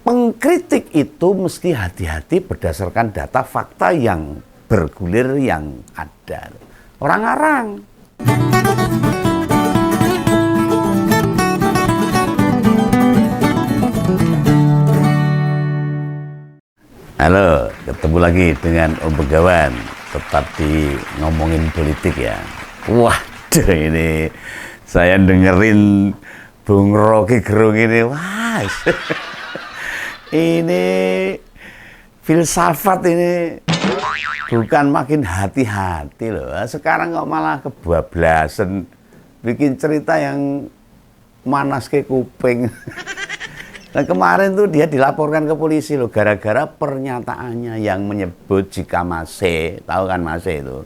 Pengkritik itu mesti hati-hati berdasarkan data fakta yang bergulir yang ada. Orang ngarang. Halo, ketemu lagi dengan Om Begawan. Tetap di ngomongin politik ya. Waduh, ini saya dengerin Bung Rocky Gerung ini. Wah, ini filsafat ini bukan makin hati-hati loh. Sekarang kok malah kebablasan bikin cerita yang manas ke kuping. Nah, kemarin tuh dia dilaporkan ke polisi loh gara-gara pernyataannya yang menyebut jika Mase, tahu kan Mase itu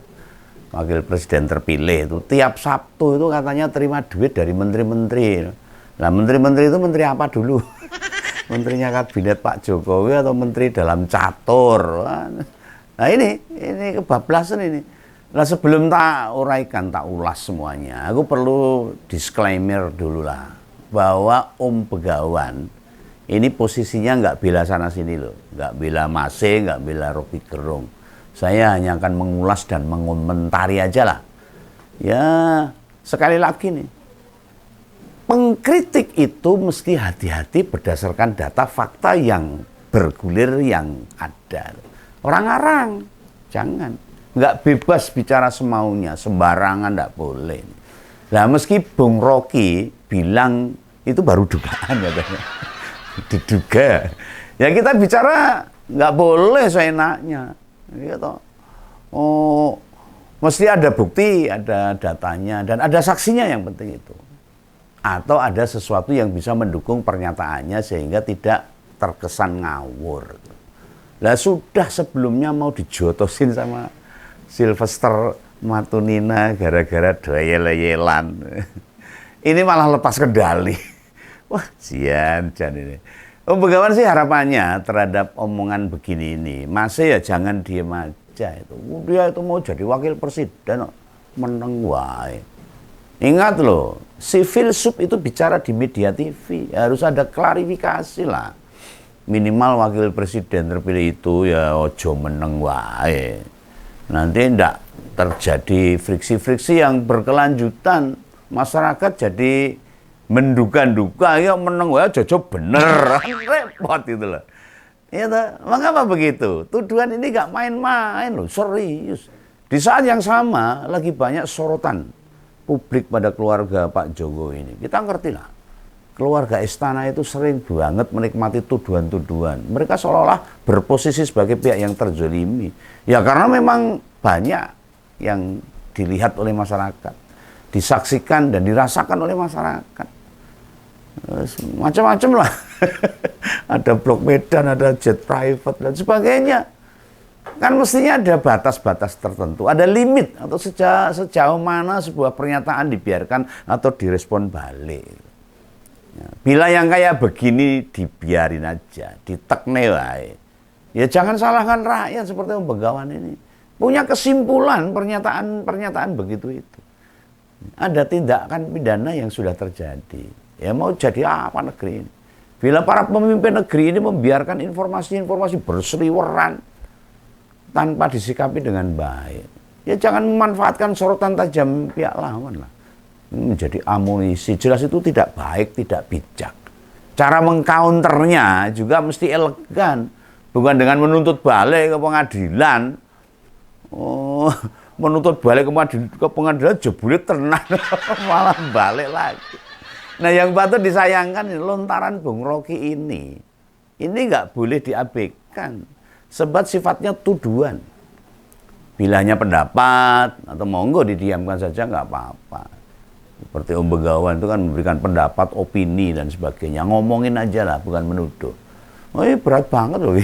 wakil presiden terpilih itu tiap Sabtu itu katanya terima duit dari menteri-menteri. Nah, menteri-menteri itu menteri apa dulu? Menterinya kabinet Pak Jokowi atau menteri dalam catur. Nah, ini kebablasan ini. Nah, sebelum tak uraikan, tak ulas semuanya, aku perlu disclaimer dulu lah bahwa Om Begawan ini posisinya nggak bela sana sini loh, nggak bela Mase, nggak bela Rocky Gerung. Saya hanya akan mengulas dan mengomentari aja lah. Ya, sekali lagi nih, pengkritik itu mesti hati-hati berdasarkan data fakta yang bergulir yang ada. Orang ngarang, jangan. Nggak bebas bicara semaunya, sembarangan nggak boleh. Nah, meski Bung Rocky bilang itu baru dugaan katanya. Diduga. Ya kita bicara nggak boleh seenaknya. Gitu. Oh, mesti ada bukti, ada datanya, dan ada saksinya yang penting itu. Atau ada sesuatu yang bisa mendukung pernyataannya sehingga tidak terkesan ngawur. Lah sudah sebelumnya mau dijotosin sama Sylvester Matunina gara-gara doyel-yelan. Ini malah lepas kendali. Wah, jan ini. Om Begawan sih harapannya terhadap omongan begini ini, Mase ya jangan diem aja itu. Dia itu mau jadi wakil presiden, meneng wae. Ingat loh, si filsuf itu bicara di media TV, harus ada klarifikasi lah. Minimal wakil presiden terpilih itu ya ojo meneng wae. Nanti ndak terjadi friksi-friksi yang berkelanjutan, masyarakat jadi menduga-duga ya meneng wae jojo bener. Repot itu loh. Ya, mengapa begitu? Tuduhan ini gak main-main loh, serius. Di saat yang sama lagi banyak sorotan publik pada keluarga Pak Jokowi ini. Kita ngerti lah, keluarga istana itu sering banget menikmati tuduhan-tuduhan. Mereka seolah-olah berposisi sebagai pihak yang terzolimi. Ya karena memang banyak yang dilihat oleh masyarakat, disaksikan dan dirasakan oleh masyarakat. Macam-macam lah. Ada blok Medan, ada jet private dan sebagainya. Kan mestinya ada batas-batas tertentu, ada limit atau sejauh mana sebuah pernyataan dibiarkan atau direspon balik. Ya, bila yang kayak begini dibiarin aja, ditekne wae. Ya jangan salahkan rakyat seperti Om Begawan ini. Punya kesimpulan pernyataan begitu itu. Ada tindakan pidana yang sudah terjadi. Ya mau jadi apa negeri ini? Bila para pemimpin negeri ini membiarkan informasi-informasi berseliweran tanpa disikapi dengan baik, ya jangan memanfaatkan sorotan tajam pihak lawan lah. Ini menjadi amunisi. Jelas itu tidak baik, tidak bijak. Cara mengcounternya juga mesti elegan, bukan dengan menuntut balik ke pengadilan. Oh, menuntut balik ke pengadilan jebule tenan malah balik lagi. Nah, yang patut disayangkan lontaran Bung Rocky ini nggak boleh diabaikan, sebab sifatnya tuduhan. Bila hanya pendapat atau monggo didiamkan saja nggak apa-apa. Seperti Om Begawan itu kan memberikan pendapat, opini dan sebagainya. Ngomongin aja lah, bukan menuduh. Oh, ini berat banget loh.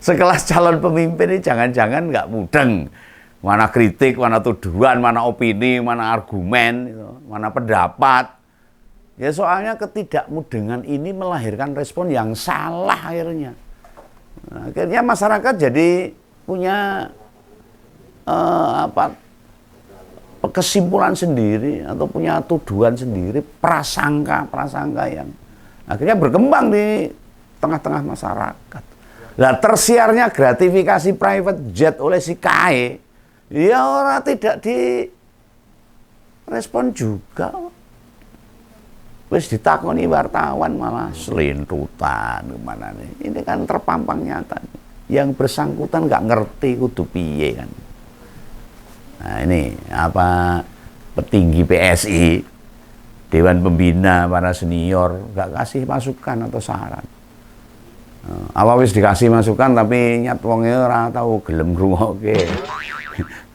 Sekelas calon pemimpin ini jangan-jangan nggak mudeng. Mana kritik, mana tuduhan, mana opini, mana argumen, mana pendapat. Ya soalnya ketidakmudengan ini melahirkan respon yang salah akhirnya. Nah, akhirnya masyarakat jadi punya kesimpulan sendiri atau punya tuduhan sendiri, prasangka yang akhirnya berkembang di tengah-tengah masyarakat. Nah, tersiarnya gratifikasi private jet oleh si KAE, ya orang tidak direspon juga. Wis ditakoni wartawan malah selintutan gimana nih. Ini kan terpampang nyata. Yang bersangkutan nggak ngerti kudu piye kan. Nah ini apa petinggi PSI, Dewan Pembina, para senior nggak kasih masukan atau saran. Apa wis dikasih masukan tapi nyat wonge ora tau gelem ngrungokke.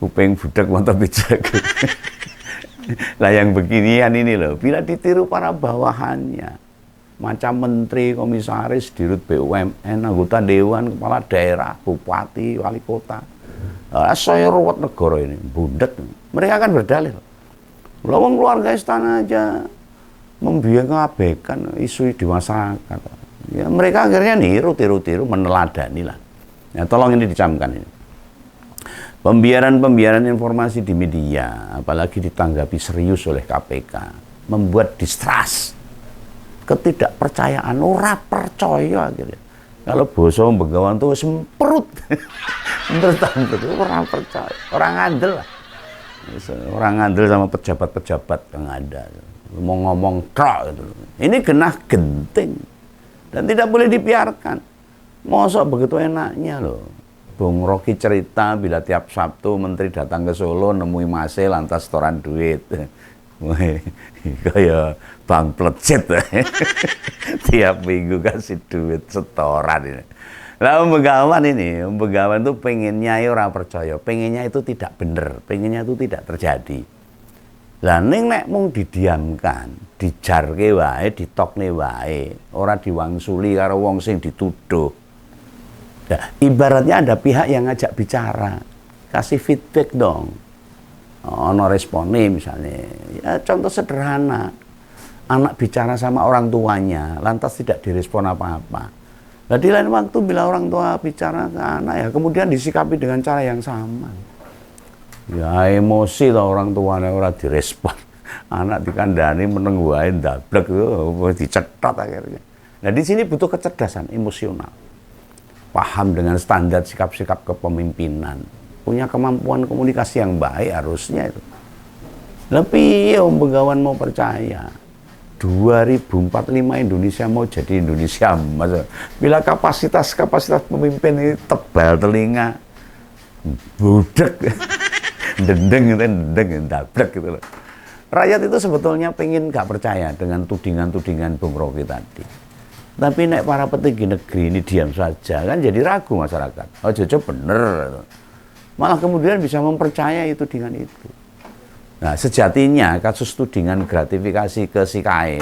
Kuping budak mata bijak. Lah yang beginian ini loh, bila ditiru para bawahannya, macam menteri, komisaris, dirut BUMN, anggota dewan, kepala daerah, bupati, wali kota. Saya ruwet negara ini, bundet. Mereka akan berdalil. Lawang keluarga istana aja membiarkan isu di masyarakat. Ya, mereka akhirnya niru, tiru-tiru, meneladani lah. Ya, tolong ini dicamkan ini. Pembiaran informasi di media, apalagi ditanggapi serius oleh KPK, membuat distrust, ketidakpercayaan, ora percaya akhirnya. Kalau boso begawan tuh semprot, orang percaya, orang ngandel lah. Orang ngandel sama pejabat-pejabat yang ada, mau ngomong krok gitu. Ini genah genting. Dan tidak boleh dibiarkan. Mosok begitu enaknya loh. Bung Rocky cerita bila tiap Sabtu menteri datang ke Solo nemui Mase lantas setoran duit. Kayak Bang Plecet. Tiap minggu kasih duit setoran ini. Lah Begawan ini, Begawan itu pengennya orang percaya, pengennya itu tidak benar, pengennya itu tidak terjadi. Lah ning nek mung didiamkan, dijarke wae, ditokne wae, ora diwangsuli karo wong sing dituduh. Nah, ibaratnya ada pihak yang ngajak bicara, kasih feedback dong. Ono responnya misalnya, ya contoh sederhana, anak bicara sama orang tuanya, lantas tidak direspon apa-apa. Nah di lain waktu bila orang tua bicara ke anak ya, kemudian disikapi dengan cara yang sama. Ya emosi lah orang tuanya ora direspon. Anak dikandani meneng wae ndablek dicetot akhirnya. Nah di sini butuh kecerdasan emosional. Paham dengan standar sikap-sikap kepemimpinan. Punya kemampuan komunikasi yang baik harusnya itu. Tapi ya Begawan mau percaya 2045 Indonesia mau jadi Indonesia emas. Bila kapasitas pemimpin ini tebal telinga, budak. Dendeng dablek gitu loh. Rakyat itu sebetulnya pengen gak percaya dengan tudingan-tudingan Bung Rocky tadi. Tapi nek para petinggi negeri ini diam saja kan jadi ragu masyarakat. Oh jojo bener. Malah kemudian bisa mempercayai tudingan itu. Nah sejatinya kasus tudingan gratifikasi ke si KAE,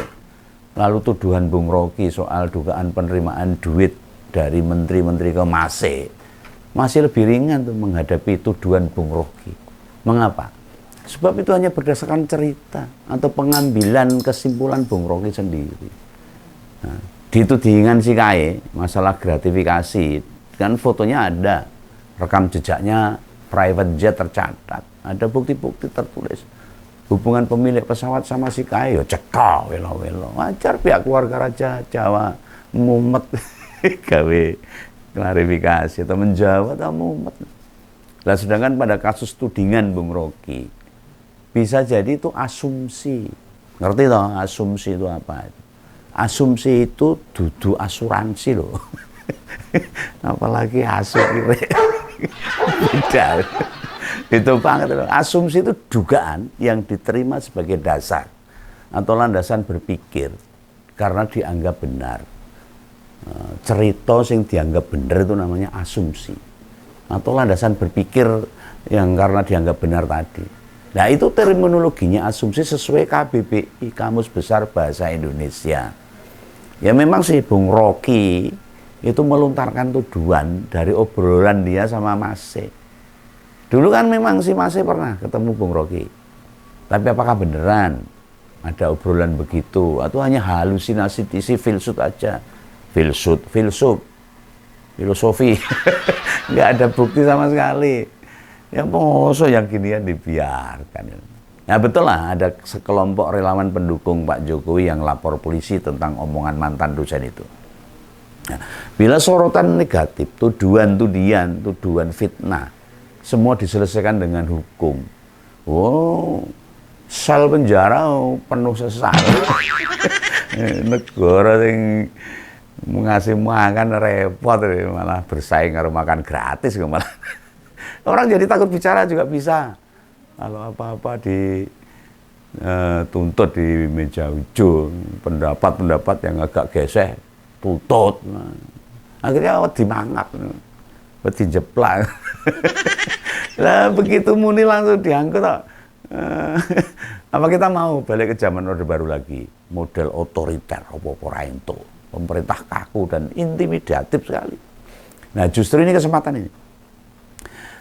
lalu tuduhan Bung Rocky soal dugaan penerimaan duit dari menteri-menteri ke Mase, masih lebih ringan tuh menghadapi tuduhan Bung Rocky. Mengapa? Sebab itu hanya berdasarkan cerita atau pengambilan kesimpulan Bung Rocky sendiri. Nah, di tudingan si KAE, masalah gratifikasi, kan fotonya ada, rekam jejaknya private jet tercatat, ada bukti-bukti tertulis. Hubungan pemilik pesawat sama si KAE, ya cekal, welo-welo. Wajar pihak keluarga Raja Jawa mumet gawe klarifikasi atau menjawab atau mumet. Nah, sedangkan pada kasus tudingan Bung Rocky, bisa jadi itu asumsi. Ngerti toh asumsi itu apa? Asumsi itu dudu asuransi loh. Apalagi asumsi. Beda. Itu banget loh. Asumsi itu dugaan yang diterima sebagai dasar atau landasan berpikir karena dianggap benar. Cerita yang dianggap benar itu namanya asumsi. Atau landasan berpikir yang karena dianggap benar tadi. Nah itu terminologinya asumsi sesuai KBBI, Kamus Besar Bahasa Indonesia. Ya memang si Bung Rocky itu melontarkan tuduhan dari obrolan dia sama Mase. Dulu kan memang si Mase pernah ketemu Bung Rocky. Tapi apakah beneran ada obrolan begitu atau hanya halusinasi si filsuf aja? Filsuf. Filosofi. Nggak ada bukti sama sekali. Ya mosok yang ginian dibiarkan. Nah betul lah ada sekelompok relawan pendukung Pak Jokowi yang lapor polisi tentang omongan mantan dosen itu. Nah, bila sorotan negatif, tuduhan fitnah, semua diselesaikan dengan hukum. Oh, sel penjara penuh sesal. Negara yang ngasih makan repot, malah bersaing karo makan gratis malah. Orang jadi takut bicara juga bisa. Kalau apa-apa tuntut di meja hijau, pendapat yang agak geseh tutut. Akhirnya dimangap, dijeplak. Lah begitu muni langsung diangkut. Apa kita mau balik ke zaman Orde Baru lagi, model otoriter, apa-apa ento, pemerintah kaku dan intimidatif sekali. Nah justru ini kesempatan ini,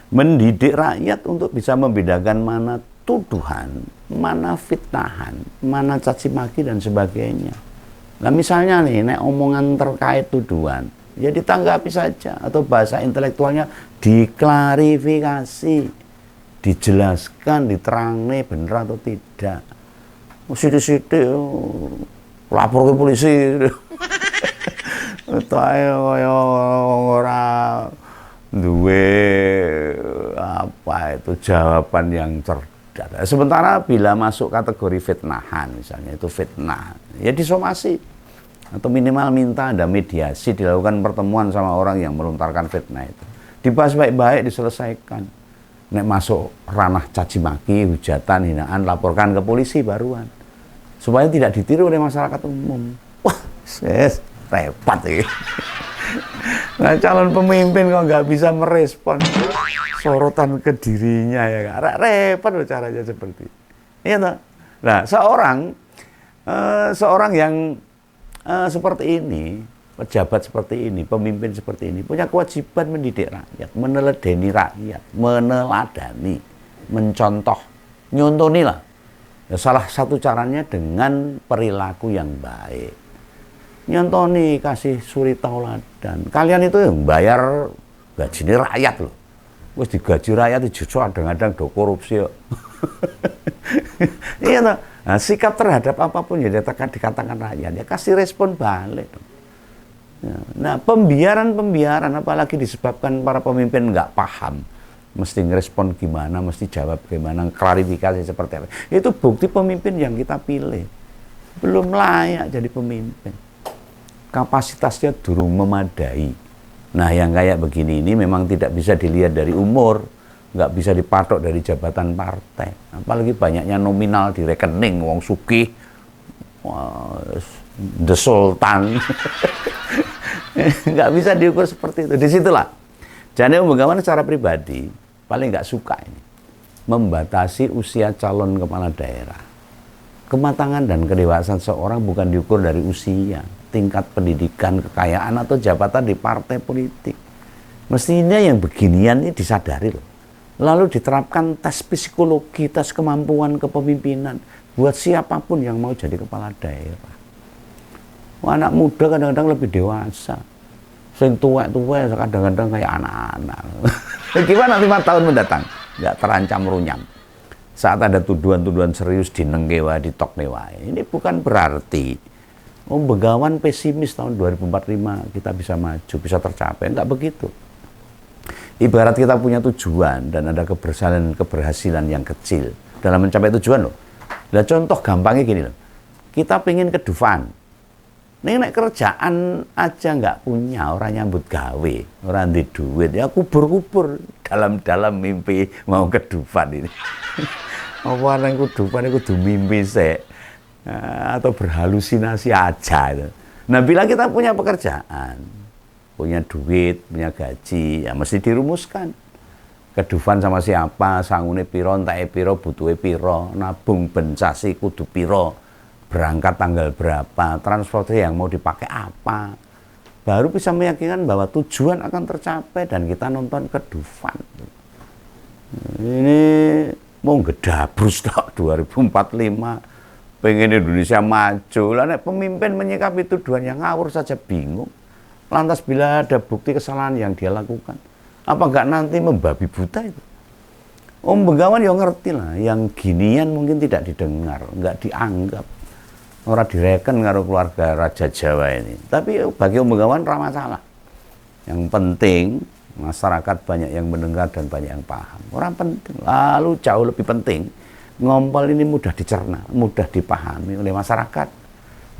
mendidik rakyat untuk bisa membedakan mana tuduhan, mana fitnahan, mana caci maki dan sebagainya. Nah misalnya nih, nek omongan terkait tuduhan, ya ditanggapi saja, atau bahasa intelektualnya diklarifikasi, dijelaskan, diterangnya benar atau tidak. Sidik-sidik lapor ke polisi. Ora duwe apa itu jawaban yang cerdas. Sementara bila masuk kategori fitnahan, misalnya itu fitnah, ya disomasi atau minimal minta ada mediasi, dilakukan pertemuan sama orang yang melontarkan fitnah itu, dibahas baik-baik, diselesaikan. Nek masuk ranah caci maki, hujatan, hinaan, laporkan ke polisi baruan, supaya tidak ditiru oleh masyarakat umum. Wah, repot ya. Nah, calon pemimpin kok nggak bisa merespon sorotan ke dirinya, ya kan? Repot loh caranya seperti ini. Iya toh? Nah, seorang yang seperti ini, pejabat seperti ini, pemimpin seperti ini, punya kewajiban mendidik rakyat, meneladani rakyat, meneladani, mencontoh, nyontoni lah. Ya, salah satu caranya dengan perilaku yang baik. Nyontoni, kasih suri tauladan. Kalian itu yang bayar gaji rakyat loh. Wis digaji rakyat justru kadang-kadang do korupsi. Iya toh. Nah, sikap terhadap apapun yang dikatakan rakyat, ya kasih respon balik. Nah, pembiaran apalagi disebabkan para pemimpin nggak paham, mesti ngerespon gimana, mesti jawab gimana, klarifikasi seperti apa. Itu bukti pemimpin yang kita pilih belum layak jadi pemimpin. Kapasitasnya durung memadai. Nah, yang kayak begini ini memang tidak bisa dilihat dari umur, nggak bisa dipatok dari jabatan partai. Apalagi banyaknya nominal di rekening, wong sugih, the Sultan. Nggak bisa diukur seperti itu. Disitulah Jane Begawan secara pribadi paling nggak suka ini membatasi usia calon kepala daerah. Kematangan dan kedewasaan seorang bukan diukur dari usia, tingkat pendidikan, kekayaan atau jabatan di partai politik. Mestinya yang beginian ini disadari loh. Lalu diterapkan tes psikologi, tes kemampuan kepemimpinan buat siapapun yang mau jadi kepala daerah. Anak muda kadang-kadang lebih dewasa, sing tua-tua kadang-kadang kayak anak-anak. Gimana 5 tahun mendatang? Nggak terancam runyam. Saat ada tuduhan-tuduhan serius dinengkewa, ditoknewa. Ini bukan berarti Begawan pesimis tahun 2045 kita bisa maju, bisa tercapai. Enggak begitu. Ibarat kita punya tujuan dan ada keberhasilan yang kecil dalam mencapai tujuan loh. Nah, contoh gampangnya gini loh. Kita pengen ke Dufan. Nek kerjaan aja nggak punya, orang nyambut gawe, orang di duit, ya kubur-kubur dalam mimpi mau ke Dufan ini. Apa nang Dufan kudu mimpi sih, atau berhalusinasi aja. Nah, bila kita punya pekerjaan, punya duit, punya gaji, ya mesti dirumuskan. Ke Dufan sama siapa, sangune piro, entake piro, butuhe piro, nabung bensasi kudu piro. Berangkat tanggal berapa, transportasi yang mau dipakai apa, baru bisa meyakinkan bahwa tujuan akan tercapai dan kita nonton ke Dufan. Ini mau gedabrus tak 2045, pengen Indonesia maju. Lah nek pemimpin menyikapi tuduhan yang ngawur saja bingung. Lantas bila ada bukti kesalahan yang dia lakukan, apa enggak nanti membabi buta itu? Begawan ya ngerti lah, yang ginian mungkin tidak didengar, enggak dianggap. Ora direken karo keluarga Raja Jawa ini. Tapi bagi Om Begawan ra masalah. Yang penting masyarakat banyak yang mendengar dan banyak yang paham. Orang penting. Lalu jauh lebih penting, ngompol ini mudah dicerna, mudah dipahami oleh masyarakat,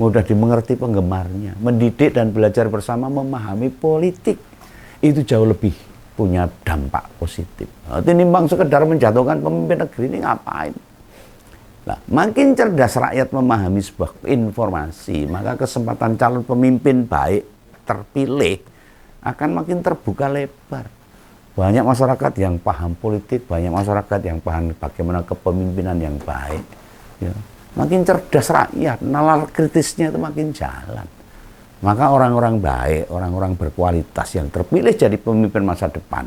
mudah dimengerti penggemarnya, mendidik dan belajar bersama memahami politik. Itu jauh lebih punya dampak positif. Tinimbang sekedar menjatuhkan pemimpin negeri ini ngapain? Nah, makin cerdas rakyat memahami sebuah informasi, maka kesempatan calon pemimpin baik terpilih akan makin terbuka lebar. Banyak masyarakat yang paham politik, banyak masyarakat yang paham bagaimana kepemimpinan yang baik. Ya. Makin cerdas rakyat, nalar kritisnya itu makin jalan. Maka orang-orang baik, orang-orang berkualitas yang terpilih jadi pemimpin masa depan,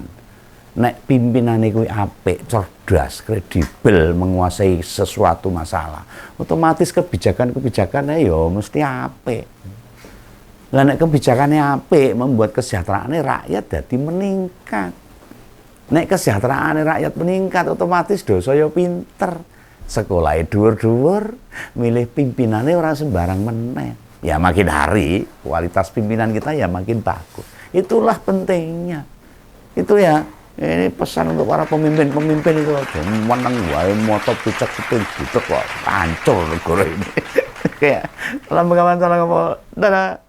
nek pimpinane kuwi apik, cerdas, kredibel, menguasai sesuatu masalah, otomatis kebijakan-kebijakannya ya mesti apik. Lah nek kebijakannya apik, membuat kesejahteraan rakyat jadi meningkat. Nek kesejahteraan rakyat meningkat, otomatis dosa ya pinter. Sekolahnya dhuwur-dhuwur, milih pimpinannya orang sembarang meneh. Ya makin hari kualitas pimpinan kita ya makin bagus. Itulah pentingnya. Itu ya, ini pesan untuk para pemimpin-pemimpin itu aja menang wae moto pucak keping gitu kok hancur negara ini. Kayak salam Begawan, salam Dadah.